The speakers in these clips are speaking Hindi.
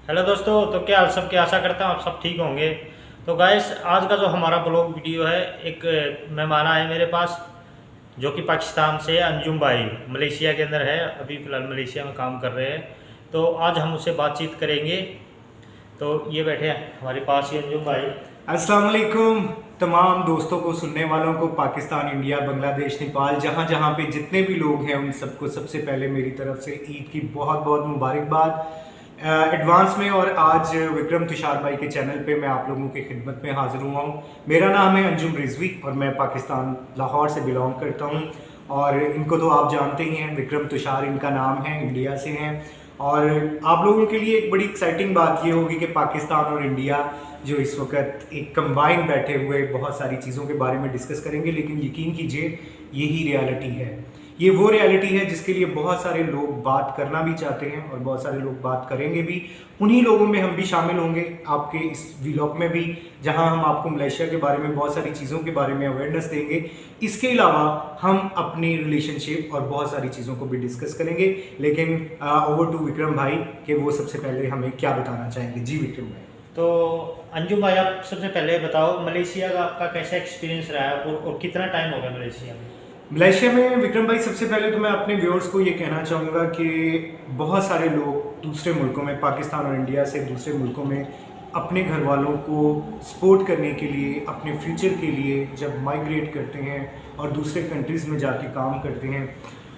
हेलो दोस्तों, तो क्या हाल सब, क्या आशा करता हूँ आप सब ठीक होंगे। तो गाइस, आज का जो हमारा ब्लॉग वीडियो है, एक मेहमान आए मेरे पास जो कि पाकिस्तान से अंजुम भाई, मलेशिया के अंदर है, अभी फ़िलहाल मलेशिया में काम कर रहे हैं। तो आज हम उससे बातचीत करेंगे। तो ये बैठे हैं हमारे पास ही अंजुम भाई। अस्सलाम वालेकुम तमाम दोस्तों को, सुनने वालों को, पाकिस्तान, इंडिया, बांग्लादेश, नेपाल, जहाँ जहाँ पे जितने भी लोग हैं उन सबको सबसे पहले मेरी तरफ से ईद की बहुत बहुत मुबारकबाद एडवांस में। और आज विक्रम तुषार भाई के चैनल पे मैं आप लोगों की खिदमत में हाजिर हुआ हूँ। मेरा नाम है अंजुम रिजवी और मैं पाकिस्तान लाहौर से बिलोंग करता हूँ। और इनको तो आप जानते ही हैं, विक्रम तुषार इनका नाम है, इंडिया से हैं। और आप लोगों के लिए एक बड़ी एक्साइटिंग बात ये होगी कि पाकिस्तान और इंडिया जो इस वक्त एक कंबाइन बैठे हुए बहुत सारी चीज़ों के बारे में डिस्कस करेंगे। लेकिन यकीन कीजिए, यही रियलिटी है। ये वो रियलिटी है जिसके लिए बहुत सारे लोग बात करना भी चाहते हैं और बहुत सारे लोग बात करेंगे भी। उन्हीं लोगों में हम भी शामिल होंगे आपके इस व्लॉग में भी, जहां हम आपको मलेशिया के बारे में बहुत सारी चीज़ों के बारे में अवेयरनेस देंगे। इसके अलावा हम अपनी रिलेशनशिप और बहुत सारी चीज़ों को भी डिस्कस करेंगे। लेकिन ओवर टू विक्रम भाई कि वो सबसे पहले हमें क्या बताना चाहेंगे। जी विक्रम भाई। तो अंजुम भाई, आप सबसे पहले बताओ, मलेशिया का आपका कैसा एक्सपीरियंस रहा है और कितना टाइम हो गया मलेशिया में। मलेशिया में विक्रम भाई, सबसे पहले तो मैं अपने व्यूअर्स को ये कहना चाहूँगा कि बहुत सारे लोग दूसरे मुल्कों में, पाकिस्तान और इंडिया से दूसरे मुल्कों में अपने घर वालों को सपोर्ट करने के लिए, अपने फ्यूचर के लिए जब माइग्रेट करते हैं और दूसरे कंट्रीज़ में जाके काम करते हैं,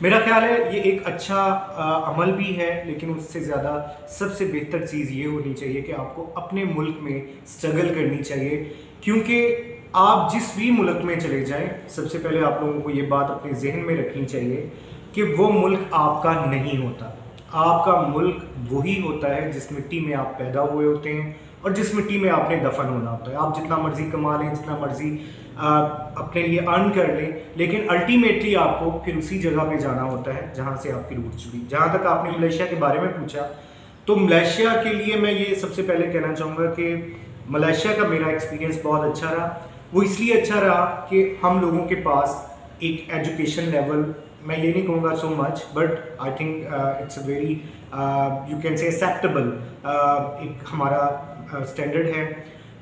मेरा ख्याल है ये एक अच्छा अमल भी है। लेकिन उससे ज़्यादा सबसे बेहतर चीज़ ये होनी चाहिए कि आपको अपने मुल्क में स्ट्रगल करनी चाहिए। क्योंकि आप जिस भी मुल्क में चले जाएं, सबसे पहले आप लोगों को ये बात अपने जहन में रखनी चाहिए कि वो मुल्क आपका नहीं होता। आपका मुल्क वही होता है जिस मिट्टी में आप पैदा हुए होते हैं और जिस मिट्टी में आपने दफन होना होता है। आप जितना मर्जी कमा लें, जितना मर्जी अपने लिए अर्न कर लें, लेकिन अल्टीमेटली आपको फिर उसी जगह पे जाना होता है जहाँ से आपकी रूट जुड़ी। जहाँ तक आपने मलेशिया के बारे में पूछा, तो मलेशिया के लिए मैं ये सबसे पहले कहना चाहूँगा कि मलेशिया का मेरा एक्सपीरियंस बहुत अच्छा रहा। वो इसलिए अच्छा रहा कि हम लोगों के पास एक एजुकेशन लेवल, मैं ये नहीं कहूँगा so much, but I think it's a very you can say acceptable एक हमारा स्टैंडर्ड है।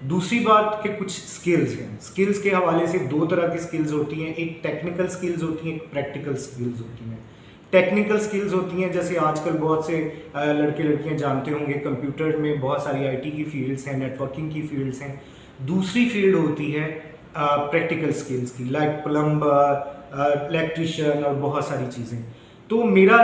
दूसरी बात कि कुछ स्किल्स हैं। स्किल्स के हवाले से दो तरह की स्किल्स होती हैं, एक टेक्निकल स्किल्स होती हैं, एक प्रैक्टिकल स्किल्स होती हैं। टेक्निकल स्किल्स होती हैं जैसे आजकल बहुत से लड़के लड़कियां जानते होंगे, कंप्यूटर में बहुत सारी आईटी की फील्ड्स हैं, नेटवर्किंग की फील्ड्स हैं। दूसरी फील्ड होती है प्रैक्टिकल स्किल्स की, लाइक प्लम्बर, इलेक्ट्रिशियन और बहुत सारी चीज़ें। तो मेरा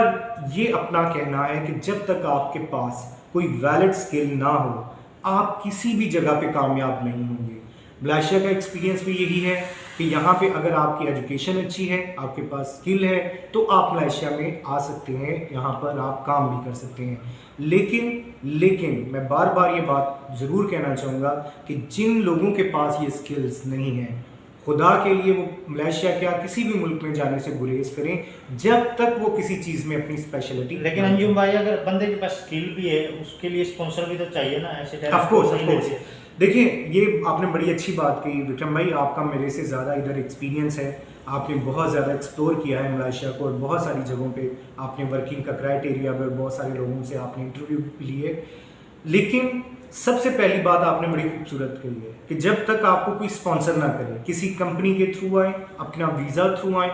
ये अपना कहना है कि जब तक आपके पास कोई वैलिड स्किल ना हो, आप किसी भी जगह पे कामयाब नहीं होंगे। मलेशिया का एक्सपीरियंस भी यही है कि यहाँ पे अगर आपकी एजुकेशन अच्छी है, आपके पास स्किल है, तो आप मलेशिया में आ सकते हैं, यहाँ पर आप काम भी कर सकते हैं। लेकिन मैं बार बार ये बात ज़रूर कहना चाहूँगा कि जिन लोगों के पास ये स्किल्स नहीं हैं, खुदा के लिए वो मलेशिया क्या किसी भी मुल्क में जाने से गुरेज करें जब तक वो किसी चीज़ में अपनी स्पेशलिटी। लेकिन अंजुम भाई, अगर बंदे के पास स्किल भी है, उसके लिए स्पॉन्सर भी तो चाहिए ना, ऐसे ऑफ कोर्स। देखिए, ये आपने बड़ी अच्छी बात कही विक्रम भाई, आपका मेरे से ज़्यादा इधर एक्सपीरियंस है। आपने बहुत ज़्यादा एक्सप्लोर किया है मलेशिया को और बहुत सारी जगहों पे आपने वर्किंग का क्राइटेरिया पर बहुत सारे लोगों से आपने इंटरव्यू लिए। लेकिन सबसे पहली बात आपने बड़ी खूबसूरत कही है कि जब तक आपको कोई स्पॉन्सर ना करे, किसी कंपनी के थ्रू आए, अपना वीज़ा थ्रू आए,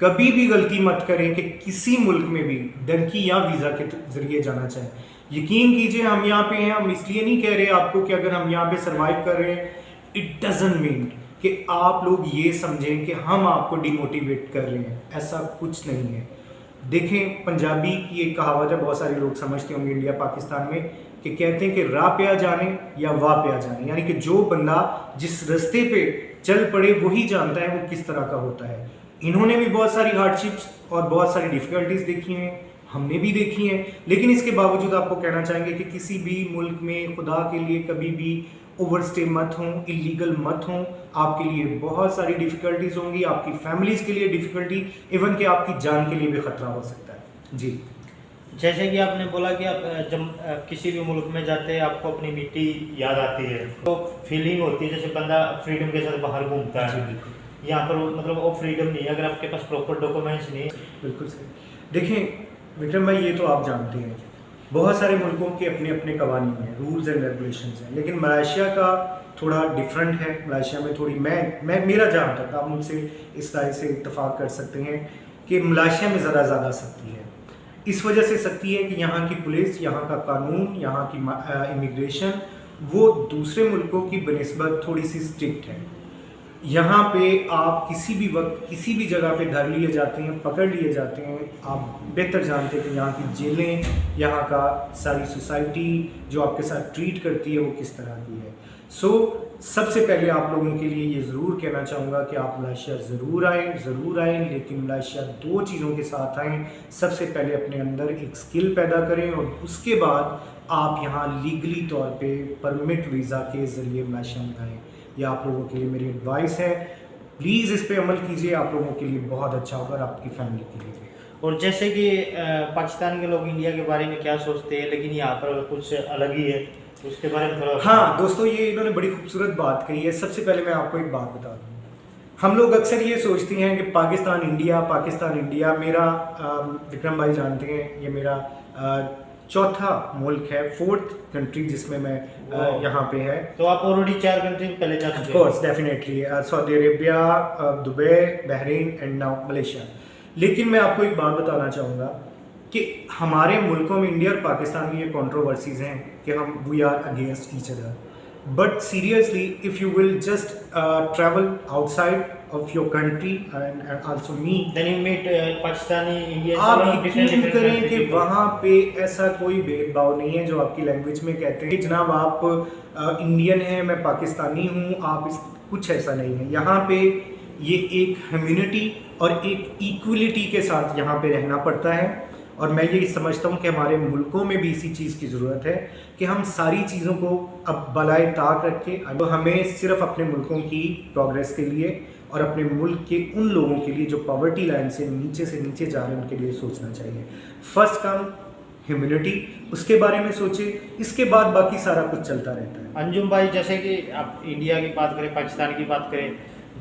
कभी भी गलती मत करें कि किसी मुल्क में भी डंकी या वीज़ा के ज़रिए जाना चाहें। यकीन कीजिए, हम यहाँ पे हैं, हम इसलिए नहीं कह रहे आपको कि अगर हम यहाँ पे सरवाइव कर रहे हैं, इट डजंट मीन कि आप लोग ये समझें कि हम आपको डिमोटिवेट कर रहे हैं। ऐसा कुछ नहीं है। देखें, पंजाबी की एक कहावत है, बहुत सारे लोग समझते होंगे इंडिया पाकिस्तान में, कि कहते हैं कि राह पे आ जाने या वाह पे आ जाने, यानी कि जो बंदा जिस रास्ते पे चल पड़े वही जानता है वो किस तरह का होता है। इन्होंने भी बहुत सारी हार्डशिप्स और बहुत सारी डिफ़िकल्टीज देखी हैं, हमने भी देखी हैं। लेकिन इसके बावजूद आपको कहना चाहेंगे कि किसी भी मुल्क में खुदा के लिए कभी भी ओवरस्टे मत हों, इलीगल मत हों। आपके लिए बहुत सारी डिफ़िकल्टीज होंगी, आपकी फैमिलीज़ के लिए डिफ़िकल्टी, इवन कि आपकी जान के लिए भी ख़तरा हो सकता है। जी, जैसे कि आपने बोला कि आप जब किसी भी मुल्क में जाते हैं, आपको अपनी मिट्टी याद आती है, तो फीलिंग होती है जैसे बंदा फ्रीडम के साथ बाहर घूमता जी है। बिल्कुल। यहाँ पर मतलब वो फ्रीडम नहीं है अगर आपके पास प्रॉपर डॉक्यूमेंट्स नहीं है। बिल्कुल सही। देखें विक्रम भाई, ये तो आप जानते हैं बहुत सारे मुल्कों के अपने अपने कवानीन हैं, रूल्स एंड रेगुलेशंस हैं, लेकिन मलेशिया का थोड़ा डिफरेंट है। मलेशिया में थोड़ी मैं मेरा जहाँ तक, आप मुझसे इस तरह से इत्तेफाक कर सकते हैं कि मलेशिया में ज़्यादा सख्ती है। इस वजह से सख्ती है कि यहाँ की पुलिस, यहाँ का कानून, यहाँ की इमिग्रेशन वो दूसरे मुल्कों की बनिस्बत थोड़ी सी स्ट्रिक्ट है। यहाँ पे आप किसी भी वक्त किसी भी जगह पे धर लिए जाते हैं, पकड़ लिए जाते हैं। आप बेहतर जानते हैं कि यहाँ की जेलें, यहाँ का सारी सोसाइटी जो आपके साथ ट्रीट करती है वो किस तरह की है। सबसे पहले आप लोगों के लिए ये ज़रूर कहना चाहूँगा कि आप मलेशिया ज़रूर आएँ, लेकिन मलेशिया 2 चीज़ों के साथ आएँ। सबसे पहले अपने अंदर एक स्किल पैदा करें और उसके बाद आप यहाँ लीगली तौर पे परमिट वीज़ा के ज़रिए मलेशिया में आएँ। ये आप लोगों के लिए मेरी एडवाइस है, प्लीज़ इस पे अमल कीजिए, आप लोगों के लिए बहुत अच्छा होगा और आपकी फैमिली के लिए। और जैसे कि पाकिस्तान के लोग इंडिया के बारे में क्या सोचते हैं, लेकिन यहाँ पर कुछ अलग ही है, उसके बारे में थोड़ा। हाँ दोस्तों, ये इन्होंने बड़ी खूबसूरत बात कही है। सबसे पहले मैं आपको एक बात बता दूँ, हम लोग अक्सर ये सोचते हैं कि पाकिस्तान इंडिया। मेरा विक्रम भाई जानते हैं, ये मेरा चौथा मुल्क है, 4th कंट्री जिसमें मैं यहाँ पे है। तो आप ऑलरेडी 4 कंट्री पहले जा चुके हैं। Of course, definitely, Saudi Arabia, Dubai, Bahrain and now Malaysia. लेकिन मैं आपको एक बात बताना चाहूँगा कि हमारे मुल्कों में, इंडिया और पाकिस्तान में ये कंट्रोवर्सीज हैं कि we are against each other, but seriously if you will just travel outside of your country and also me, then you meet Pakistani, Indian. आप यकीन करें कि वहाँ पे ऐसा कोई भेदभाव नहीं है जो आपकी लैंग्वेज में कहते हैं जनाब आप इंडियन हैं, मैं पाकिस्तानी हूँ, कुछ ऐसा नहीं है। यहाँ पे ये एक ह्यूमैनिटी और एक इक्वलिटी के साथ यहाँ पे रहना पड़ता है। और मैं ये समझता हूँ कि हमारे मुल्कों में भी इसी चीज़ की ज़रूरत है कि हम सारी चीज़ों को अब बलाए ताक रख के, तो हमें सिर्फ अपने मुल्कों की प्रोग्रेस के लिए और अपने मुल्क के उन लोगों के लिए जो पॉवर्टी लाइन से नीचे जा रहे हैं उनके लिए सोचना चाहिए। फर्स्ट काम ह्यूमैनिटी, उसके बारे में सोचे, इसके बाद बाकी सारा कुछ चलता रहता है। अंजुम भाई, जैसे कि आप इंडिया की बात करें, पाकिस्तान की बात करें,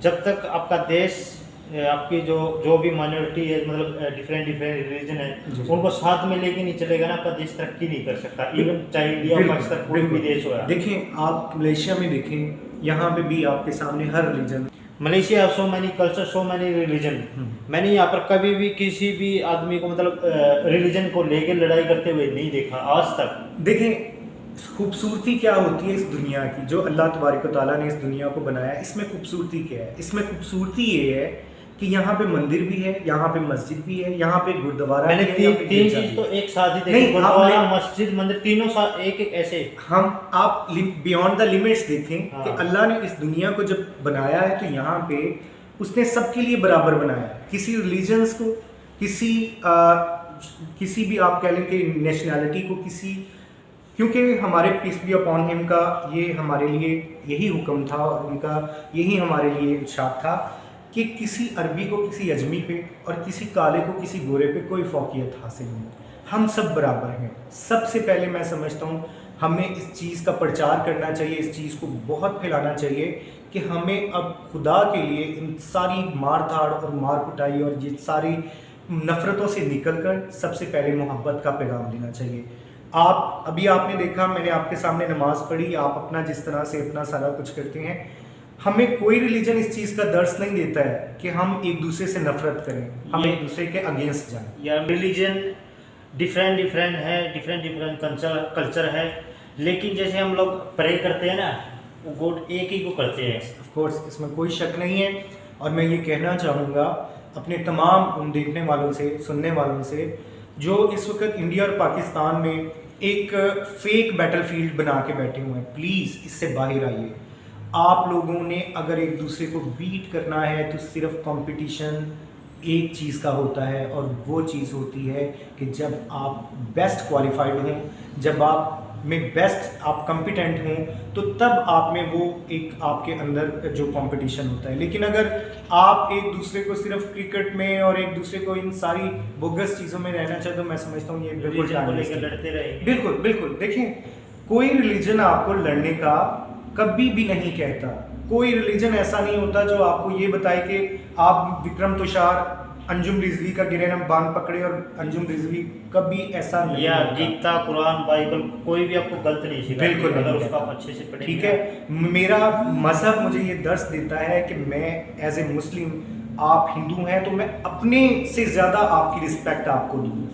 जब तक आपका देश, आपकी जो भी माइनॉरिटी है, मतलब डिफरेंट रिलीजन है, उनको साथ में लेके नहीं चलेगा ना, आपका देश तरक्की नहीं कर सकता। इवन चाहे इंडिया और पाकिस्तान कोई भी देश हो। देखें, आप मलेशिया में देखें, यहाँ पे भी आपके सामने हर religion, Malaysia so many culture, so many religion. मैंने यहाँ पर कभी भी किसी भी आदमी को मतलब रिलीजन को लेकर लड़ाई करते हुए नहीं देखा आज तक। देखें, खूबसूरती क्या होती है इस दुनिया की, जो अल्लाह तबारक व तआला ने इस दुनिया को बनाया, इसमें खूबसूरती क्या है? इसमें खूबसूरती ये है कि यहाँ पे मंदिर भी है, यहाँ पे मस्जिद भी है, यहाँ पे गुरुद्वारा। मैंने तीन चीज तो एक साथ ही देखी, गुरुद्वारा, मस्जिद, मंदिर, तीनों साथ एक ऐसे। आप बियॉन्ड द लिमिट्स देखें कि अल्लाह ने इस दुनिया को जब बनाया है तो यहाँ पे उसने सबके लिए बराबर बनाया है। किसी रिलीजन्स को, किसी भी आप कह लें कि नेशनैलिटी को, क्योंकि हमारे पीस बी अपॉन हिम का ये हमारे लिए यही हुक्म था और उनका यही हमारे लिए इरशाद था कि किसी अरबी को किसी अजमी पे और किसी काले को किसी गोरे पे कोई फौकियत हासिल नहीं, हम सब बराबर हैं। सबसे पहले मैं समझता हूँ हमें इस चीज़ का प्रचार करना चाहिए, इस चीज़ को बहुत फैलाना चाहिए कि हमें अब खुदा के लिए इन सारी मार धाड़ और मार कुटाई और ये सारी नफ़रतों से निकलकर सबसे पहले मोहब्बत का पैगाम देना चाहिए। अभी आपने देखा, मैंने आपके सामने नमाज़ पढ़ी, आप अपना जिस तरह से अपना सारा कुछ करते हैं, हमें कोई रिलीजन इस चीज़ का दर्श नहीं देता है कि हम एक दूसरे से नफरत करें, हम एक दूसरे के अगेंस्ट जाएं। या रिलीजन डिफरेंट है, डिफरेंट कल्चर है, लेकिन जैसे हम लोग प्रे करते हैं ना, वो गॉड एक ही को करते हैं। ऑफ कोर्स, इसमें कोई शक नहीं है। और मैं ये कहना चाहूँगा अपने तमाम उन देखने वालों से, सुनने वालों से जो इस वक्त इंडिया और पाकिस्तान में एक फेक बैटलफील्ड बना के बैठे हुए हैं, प्लीज़ इससे बाहर आइए। आप लोगों ने अगर एक दूसरे को बीट करना है तो सिर्फ कंपटीशन एक चीज़ का होता है, और वो चीज़ होती है कि जब आप बेस्ट क्वालिफाइड हों, जब आप में बेस्ट आप कॉम्पिटेंट हों, तो तब आप में वो एक आपके अंदर जो कंपटीशन होता है। लेकिन अगर आप एक दूसरे को सिर्फ क्रिकेट में और एक दूसरे को इन सारी बोगस चीज़ों में रहना चाहते, तो मैं समझता हूँ ये बिल्कुल लड़ते रहेंगे। बिल्कुल देखिए, कोई रिलीजन आपको लड़ने का कभी भी नहीं कहता। कोई रिलीजन ऐसा नहीं होता जो आपको ये बताए कि आप विक्रम तुषार अंजुम रिजवी का गिरे हम बांध पकड़े और अंजुम रिजवी कभी ऐसा नहीं या होता। गीता, कुरान, बाइबल कोई भी आपको गलत नहीं सिखाता, बिल्कुल नहीं अगर उसको कहता। आप अच्छे से पढ़ेंगे। ठीक है, मेरा मज़हब मुझे ये दर्श देता है कि मैं एज ए मुस्लिम, आप हिंदू हैं तो मैं अपने से ज़्यादा आपकी रिस्पेक्ट आपको दूँ,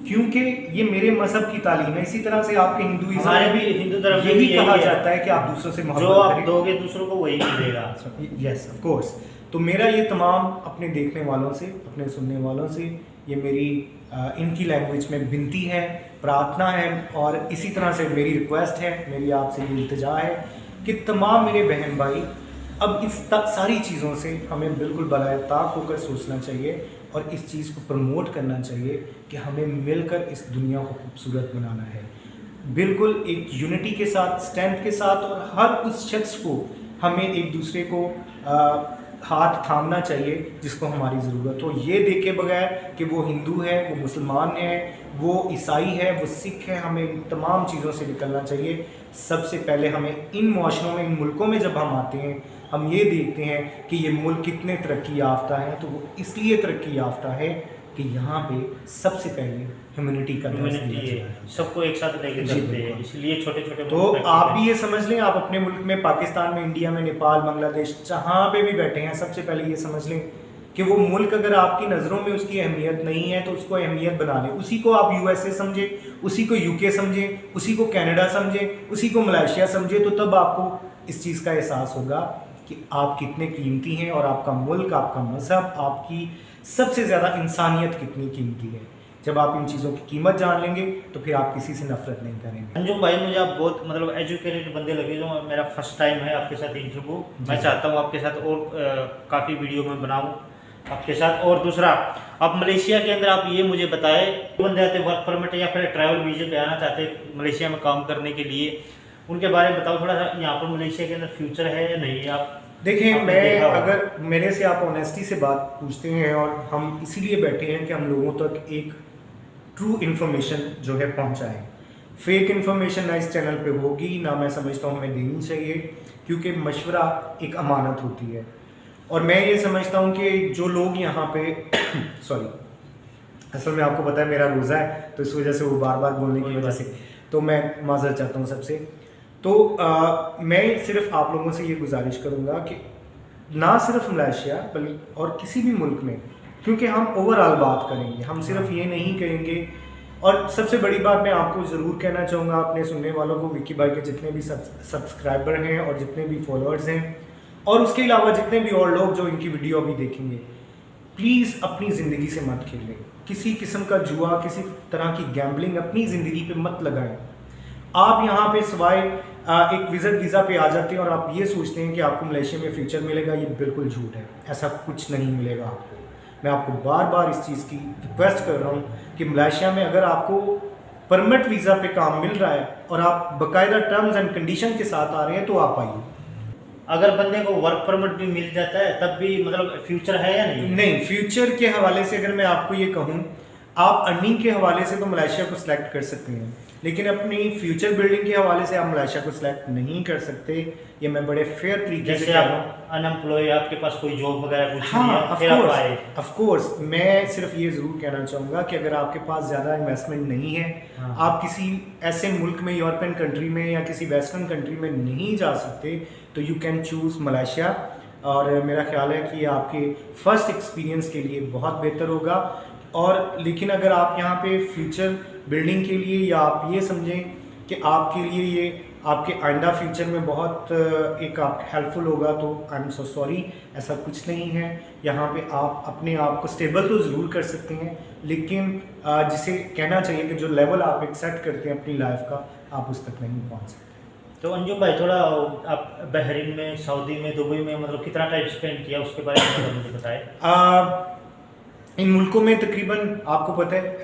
क्योंकि ये मेरे मज़हब की तालीम है। इसी तरह से आपके हिंदुइज्म हमारे में भी हिंदू धर्म में यही भी कहा यही है। जाता है कि आप दूसरों से जो मोहब्बत आप करें। दोगे दूसरों को वही मिलेगा। Yes of course. तो मेरा ये तमाम अपने देखने वालों से, अपने सुनने वालों से, ये मेरी इनकी लैंग्वेज में विनती है, प्रार्थना है, और इसी तरह से मेरी रिक्वेस्ट है, मेरी आपसे ये इल्तिजा है कि तमाम मेरे बहन भाई अब इस सारी चीज़ों से हमें बिल्कुल बालाताक होकर सोचना चाहिए और इस चीज़ को प्रमोट करना चाहिए कि हमें मिलकर इस दुनिया को खूबसूरत बनाना है, बिल्कुल एक यूनिटी के साथ, स्ट्रेंथ के साथ, और हर उस शख्स को हमें एक दूसरे को हाथ थामना चाहिए जिसको हमारी ज़रूरत हो, ये देखे बगैर कि वो हिंदू है, वो मुसलमान है, वो ईसाई है, वो सिख है। हमें इन तमाम चीज़ों से निकलना चाहिए। सबसे पहले हमें इन मुआशरों में, इन मुल्कों में जब हम आते हैं, हम ये देखते हैं कि ये मुल्क कितने तरक्की याफ्ता हैं, तो वो इसलिए तरक्की याफ्ता है कि यहाँ पे सबसे पहले ह्यूमैनिटी का दर्स दिया जाता है। सबको एक साथ लेके जी, चलते हैं, बिल्कुल। इसलिए छोटे छोटे तो आप भी ये समझ लें, आप अपने मुल्क में, पाकिस्तान में, इंडिया में, नेपाल, बांग्लादेश, जहाँ पे भी बैठे हैं, सबसे पहले ये समझ लें कि वो मुल्क अगर आपकी नज़रों में उसकी अहमियत नहीं है तो उसको अहमियत बना लें। उसी को आप यूएसए समझें, उसी को यूके समझें, उसी को कनाडा समझें, उसी को मलेशिया समझें, तो तब आपको इस चीज़ का एहसास होगा कि आप कितने कीमती हैं और आपका मुल्क, आपका मज़हब, आपकी सबसे ज़्यादा इंसानियत कितनी कीमती है। जब आप इन चीज़ों की कीमत जान लेंगे तो फिर आप किसी से नफरत नहीं करेंगे। अंजुम भाई, मुझे आप बहुत मतलब एजुकेटेड बंदे लगे, जो मेरा फर्स्ट टाइम है आपके साथ इंटरव्यू। मैं चाहता हूँ आपके साथ और काफ़ी वीडियो में बनाऊँ आपके साथ। और दूसरा, आप मलेशिया के अंदर आप ये मुझे बताए, बंदे आते वर्क परमिट या फिर ट्रैवल वीज़े पे आना चाहते मलेशिया में काम करने के लिए, उनके बारे में बताओ थोड़ा सा। यहाँ पर मलेशिया के अंदर फ्यूचर है या नहीं है? आप देखिए, आपने मैं देखा होगा। अगर मेरे से आप ऑनेस्टी से बात पूछते हैं, और हम इसीलिए बैठे हैं कि हम लोगों तक एक ट्रू इन्फॉर्मेशन जो है पहुंचाएं। फेक इन्फॉर्मेशन ना इस चैनल पे होगी, ना मैं समझता हूँ हमें देनी चाहिए, क्योंकि मशवरा एक अमानत होती है। और मैं ये समझता हूँ कि जो लोग यहाँ पे सॉरी, असल में आपको पता है मेरा रोज़ा है, तो इस वजह से वो बार बार बोलने की वजह से, तो मैं माज़रत चाहता हूँ सबसे। तो मैं सिर्फ आप लोगों से ये गुजारिश करूँगा कि ना सिर्फ मलेशिया बल्कि और किसी भी मुल्क में, क्योंकि हम ओवरऑल बात करेंगे, हम सिर्फ ये नहीं कहेंगे। और सबसे बड़ी बात मैं आपको ज़रूर कहना चाहूँगा, अपने सुनने वालों को, विक्की भाई के जितने भी सब्सक्राइबर हैं और जितने भी फॉलोअर्स हैं, और उसके अलावा जितने भी और लोग जो इनकी वीडियो अभी देखेंगे, प्लीज़ अपनी ज़िंदगी से मत खेलें। किसी किस्म का जुआ, किसी तरह की गैम्बलिंग अपनी ज़िंदगी पे मत लगाएं। आप यहाँ पे सिवाय एक विज़िट वीज़ा पे आ जाते हैं और आप ये सोचते हैं कि आपको मलेशिया में फ्यूचर मिलेगा, ये बिल्कुल झूठ है। ऐसा कुछ नहीं मिलेगा आपको। मैं आपको बार बार इस चीज़ की रिक्वेस्ट कर रहा हूँ कि मलेशिया में अगर आपको परमिट वीज़ा पे काम मिल रहा है और आप बाकायदा टर्म्स एंड कंडीशन के साथ आ रहे हैं, तो आप आइए। अगर बंदे को वर्क परमिट भी मिल जाता है तब भी मतलब फ्यूचर है या नहीं? नहीं, फ्यूचर के हवाले से अगर मैं आपको ये कहूँ, आप अर्निंग के हवाले से तो मलेशिया को सिलेक्ट कर सकते हैं, लेकिन अपनी फ्यूचर बिल्डिंग के हवाले से आप मलेशिया को सिलेक्ट नहीं कर सकते। ये मैं बड़े फेयर तरीके से जैसे कह आप रहा हूँ। अनएम्प्लॉय, आपके पास कोई जॉब वगैरह कुछ हाँ, नहीं है, फिर आप आए। ऑफ कोर्स मैं सिर्फ ये ज़रूर कहना चाहूँगा कि अगर आपके पास ज़्यादा इन्वेस्टमेंट नहीं है, हाँ। आप किसी ऐसे मुल्क में, यूरोपियन कंट्री में या किसी वेस्टर्न कंट्री में नहीं जा सकते, तो यू कैन चूज़ मलेशिया। और मेरा ख्याल है कि ये आपके फर्स्ट एक्सपीरियंस के लिए बहुत बेहतर होगा। और लेकिन अगर आप यहाँ पे फ्यूचर बिल्डिंग के लिए, या आप ये समझें कि आपके लिए ये आपके आइंदा फ्यूचर में बहुत एक आप हेल्पफुल होगा, तो आई एम सो सॉरी, ऐसा कुछ नहीं है। यहाँ पे आप अपने आप को स्टेबल तो ज़रूर कर सकते हैं, लेकिन जिसे कहना चाहिए कि जो लेवल आप एक्सेप्ट करते हैं अपनी लाइफ का, आप उस तक नहीं पहुँच सकते। तो अंजुम भाई, थोड़ा आप बहरीन में, सऊदी में, दुबई में मतलब कितना टाइम स्पेंड किया, उसके बारे में थोड़ा मुझे बताएं। इन मुल्कों में तकरीबन आपको पता है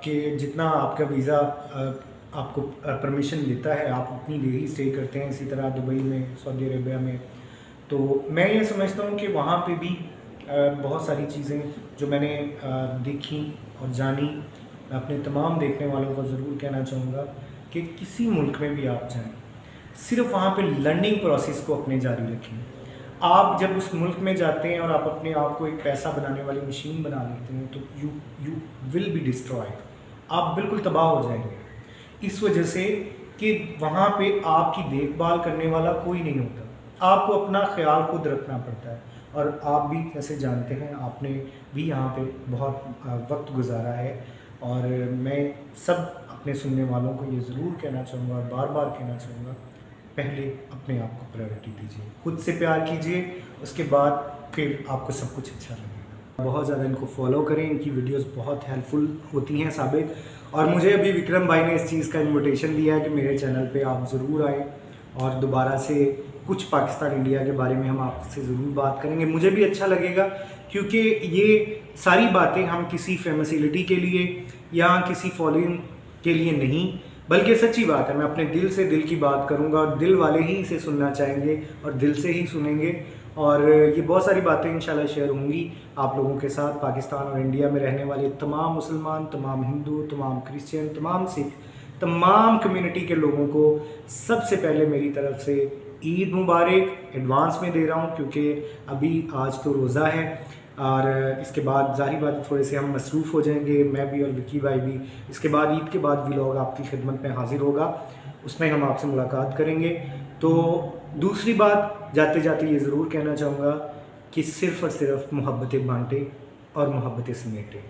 कि जितना आपका वीज़ा आपको परमिशन देता है, आप उतनी देर ही स्टे करते हैं। इसी तरह दुबई में, सऊदी अरेबिया में। तो मैं ये समझता हूँ कि वहाँ पे भी बहुत सारी चीज़ें जो मैंने देखी और जानी, मैं अपने तमाम देखने वालों को ज़रूर कहना चाहूँगा कि किसी मुल्क में भी आप जाएँ, सिर्फ वहाँ पे लर्निंग प्रोसेस को अपने जारी रखें। आप जब उस मुल्क में जाते हैं और आप अपने आप को एक पैसा बनाने वाली मशीन बना लेते हैं तो यू विल बी डिस्ट्रॉयड, आप बिल्कुल तबाह हो जाएंगे। इस वजह से कि वहाँ पे आपकी देखभाल करने वाला कोई नहीं होता, आपको अपना ख्याल खुद रखना पड़ता है। और आप भी जैसे जानते हैं, आपने भी यहाँ पे बहुत वक्त गुजारा है, और मैं सब अपने सुनने वालों को ये ज़रूर कहना चाहूँगा और बार बार कहना चाहूँगा, पहले अपने आप को प्रायोरिटी दीजिए, खुद से प्यार कीजिए, उसके बाद फिर आपको सब कुछ अच्छा लगेगा। बहुत ज़्यादा इनको फॉलो करें, इनकी वीडियोस बहुत हेल्पफुल होती हैं साबित। और मुझे अभी विक्रम भाई ने इस चीज़ का इन्विटेशन दिया है कि मेरे चैनल पे आप ज़रूर आएँ और दोबारा से कुछ पाकिस्तान इंडिया के बारे में हम आपसे ज़रूर बात करेंगे। मुझे भी अच्छा लगेगा, क्योंकि ये सारी बातें हम किसी फेमसिलिटी के लिए या किसी फॉलोइंग के लिए नहीं, बल्कि सच्ची बात है। मैं अपने दिल से दिल की बात करूंगा और दिल वाले ही इसे सुनना चाहेंगे और दिल से ही सुनेंगे। और ये बहुत सारी बातें इंशाल्लाह शेयर होंगी आप लोगों के साथ। पाकिस्तान और इंडिया में रहने वाले तमाम मुसलमान, तमाम हिंदू, तमाम क्रिश्चियन, तमाम सिख, तमाम कम्युनिटी के लोगों को सबसे पहले मेरी तरफ से ईद मुबारक एडवांस में दे रहा हूँ, क्योंकि अभी आज तो रोज़ा है और इसके बाद ज़ाहिर बात थोड़े से हम मसरूफ़ हो जाएंगे, मैं भी और विकी भाई भी। इसके बाद ईद के बाद व्लॉग आपकी खिदमत में हाजिर होगा, उसमें हम आपसे मुलाकात करेंगे। तो दूसरी बात जाते जाते ये ज़रूर कहना चाहूँगा कि सिर्फ़ और सिर्फ मोहब्बतें बांटें और मोहब्बतें समेटें,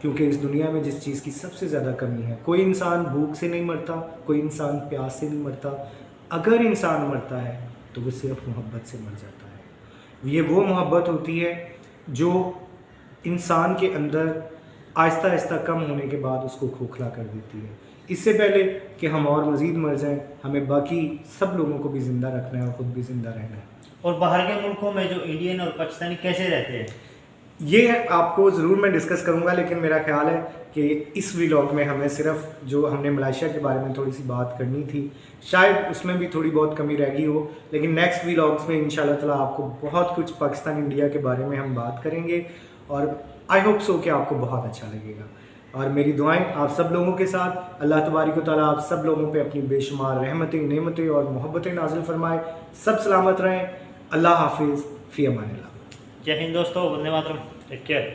क्योंकि इस दुनिया में जिस चीज़ की सबसे ज़्यादा कमी है, कोई इंसान भूख से नहीं मरता, कोई इंसान प्यास से नहीं मरता। अगर इंसान मरता है तो वो सिर्फ मोहब्बत से मर जाता है। ये वो मोहब्बत होती है जो इंसान के अंदर आहिस्ता आहिस्ता कम होने के बाद उसको खोखला कर देती है। इससे पहले कि हम और मज़ीद मर जाएं, हमें बाकी सब लोगों को भी ज़िंदा रखना है और ख़ुद भी ज़िंदा रहना है। और बाहर के मुल्कों में जो इंडियन और पाकिस्तानी कैसे रहते हैं, ये आपको ज़रूर मैं डिस्कस करूँगा, लेकिन मेरा ख्याल है कि इस व्लॉग में हमें सिर्फ जो हमने मलेशिया के बारे में थोड़ी सी बात करनी थी, शायद उसमें भी थोड़ी बहुत कमी रह गई हो, लेकिन नेक्स्ट व्लॉग्स में इंशाल्लाह ताला आपको बहुत कुछ पाकिस्तान इंडिया के बारे में हम बात करेंगे और आई होप सो कि आपको बहुत अच्छा लगेगा। और मेरी दुआएं आप सब लोगों के साथ, अल्लाह तबारिक व तआला आप सब लोगों पे अपनी बेशुमार रहमतें, नेमतें और मोहब्बतें नाजिल फरमाए। सब सलामत रहें। अल्लाह हाफिज़, फ़ी अमानिल्लाह। जय हिंद दोस्तों, वंदे मातरम, टेक केयर।